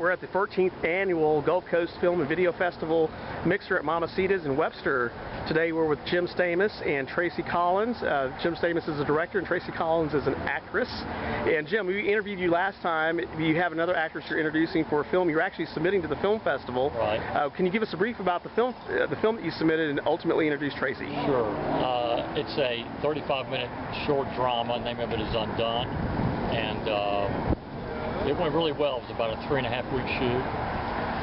we're at the 14th Annual Gulf Coast Film and Video Festival Mixer at Mamacita's in Webster. Today we're with Jim Stamos and Tracy Collins. Jim Stamos is a director and Tracy Collins is an actress. And Jim, we interviewed you last time. You have another actress you're introducing for a film you're actually submitting to the film festival. Right. Can you give us a brief about the film that you submitted and ultimately introduce Tracy? Sure. It's a 35-minute short drama. The name of it is Undone. And it went really well. It was about a 3.5-week shoot.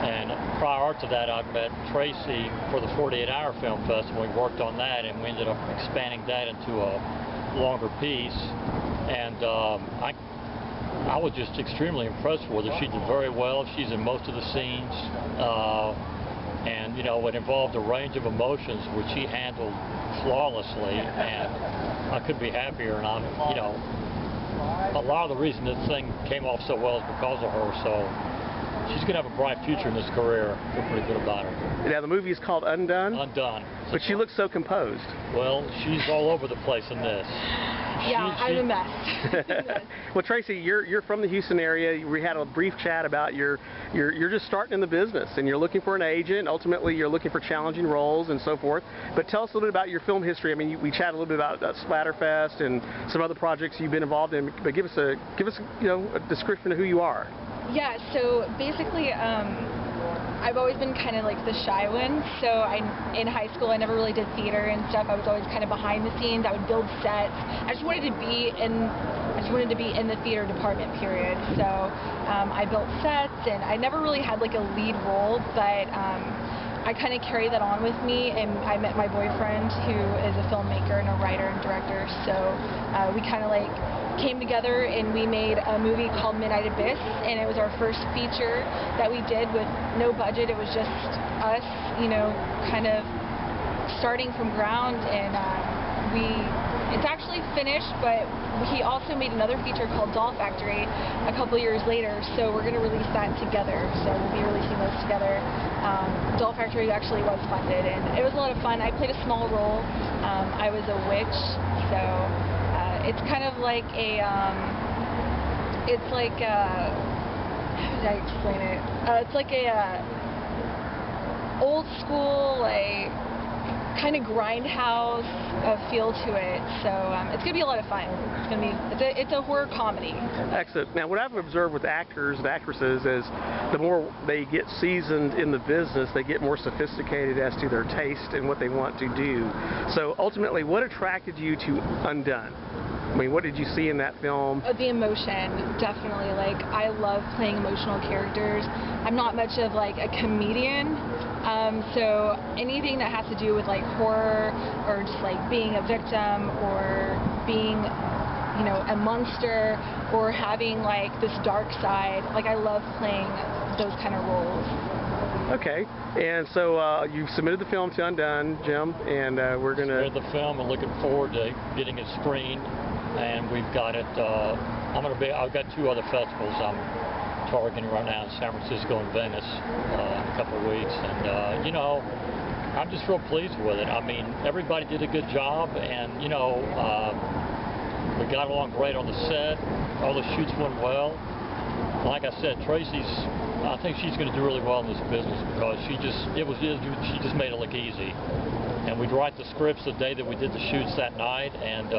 And prior to that, I'd met Tracy for the 48-hour film festival. We worked on that, and we ended up expanding that into a longer piece. And I was just extremely impressed with her. She did very well. She's in most of the scenes. And, you know, it involved a range of emotions, which she handled flawlessly. And I couldn't be happier. And you know, a lot of the reason this thing came off so well is because of her. So she's going to have a bright future in this career. I feel pretty good about her. Now, the movie is called Undone? Undone. But she looks so composed. Well, she's all over the place in this. Yeah, I'm a mess. Well, Tracy, you're from the Houston area. We had a brief chat about you're just starting in the business and you're looking for an agent. Ultimately, you're looking for challenging roles and so forth. But tell us a little bit about your film history. I mean, we chatted a little bit about Splatterfest and some other projects you've been involved in. But give us a a description of who you are. Yeah. So basically, I've always been kind of like the shy one. So in high school, I never really did theater and stuff. I was always kind of behind the scenes. I would build sets. I just wanted to be in the theater department, period. So I built sets, and I never really had like a lead role, but I kind of carried that on with me, and I met my boyfriend, who is a filmmaker and a writer and director. So we kind of like came together and we made a movie called Midnight Abyss, and it was our first feature that we did with no budget. It was just us, you know, kind of starting from ground, and it's actually finished, but he also made another feature called Doll Factory a couple years later, so we're going to release that together. So we'll be releasing those together. Doll Factory actually was funded, and it was a lot of fun. I played a small role. I was a witch, so it's kind of like a, how did I explain it? It's like a old school, like, kind of grindhouse feel to it. So it's going to be a lot of fun. It's a horror comedy. Excellent. Now, what I've observed with actors and actresses is the more they get seasoned in the business, they get more sophisticated as to their taste and what they want to do. So ultimately, what attracted you to Undone? I mean, what did you see in that film? The emotion, definitely. Like, I love playing emotional characters. I'm not much of like a comedian, so anything that has to do with like horror or just like being a victim or being, you know, a monster or having like this dark side, like I love playing those kind of roles. Okay, and so you've submitted the film to Undone, Jim, and we're going to... Submitted the film and looking forward to getting it screened, and we've got it, I've got 2 other festivals I'm targeting right now in San Francisco and Venice in a couple of weeks, and you know, I'm just real pleased with it. I mean, everybody did a good job, and you know, we got along great on the set. All the shoots went well. Like I said, I think she's going to do really well in this business because she just made it look easy. And we'd write the scripts the day that we did the shoots that night, and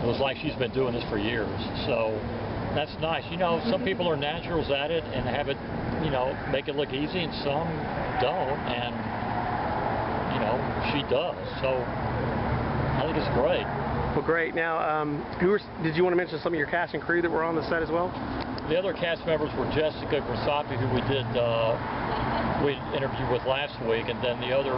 it was like she's been doing this for years. So that's nice. You know, some people are naturals at it and have it, you know, make it look easy, and some don't. And, you know, she does. So I think it's great. Well, great. Now, did you want to mention some of your cast and crew that were on the set as well? The other cast members were Jessica Grisapi, who we interviewed with last week, and then the other...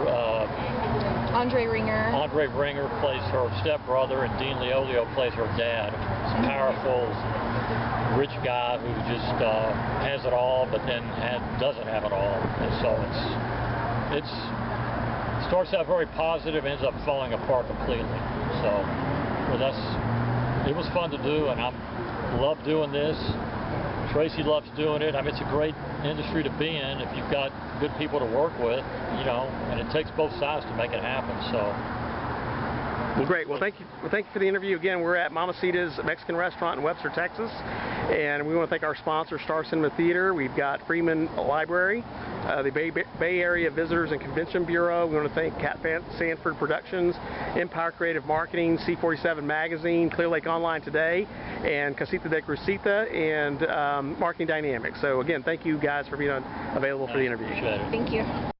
Andre Ringer. Andre Ringer plays her stepbrother, and Dean Leolio plays her dad. He's a powerful, rich guy who just has it all, but then doesn't have it all. And so it starts out very positive, ends up falling apart completely. So it was fun to do, and I love doing this. Tracy loves doing it. I mean, it's a great industry to be in if you've got good people to work with, you know, and it takes both sides to make it happen. So Well, great. Well, thank you for the interview. Again, we're at Mamacita's Mexican restaurant in Webster, Texas. And we want to thank our sponsor, Star Cinema Theater. We've got Freeman Library, the Bay Area Visitors and Convention Bureau. We want to thank Cat Sanford Productions, Empire Creative Marketing, C47 Magazine, Clear Lake Online Today, and Casita de Crucita, and Marketing Dynamics. So again, thank you guys for being available for the interview. Appreciate it. Thank you.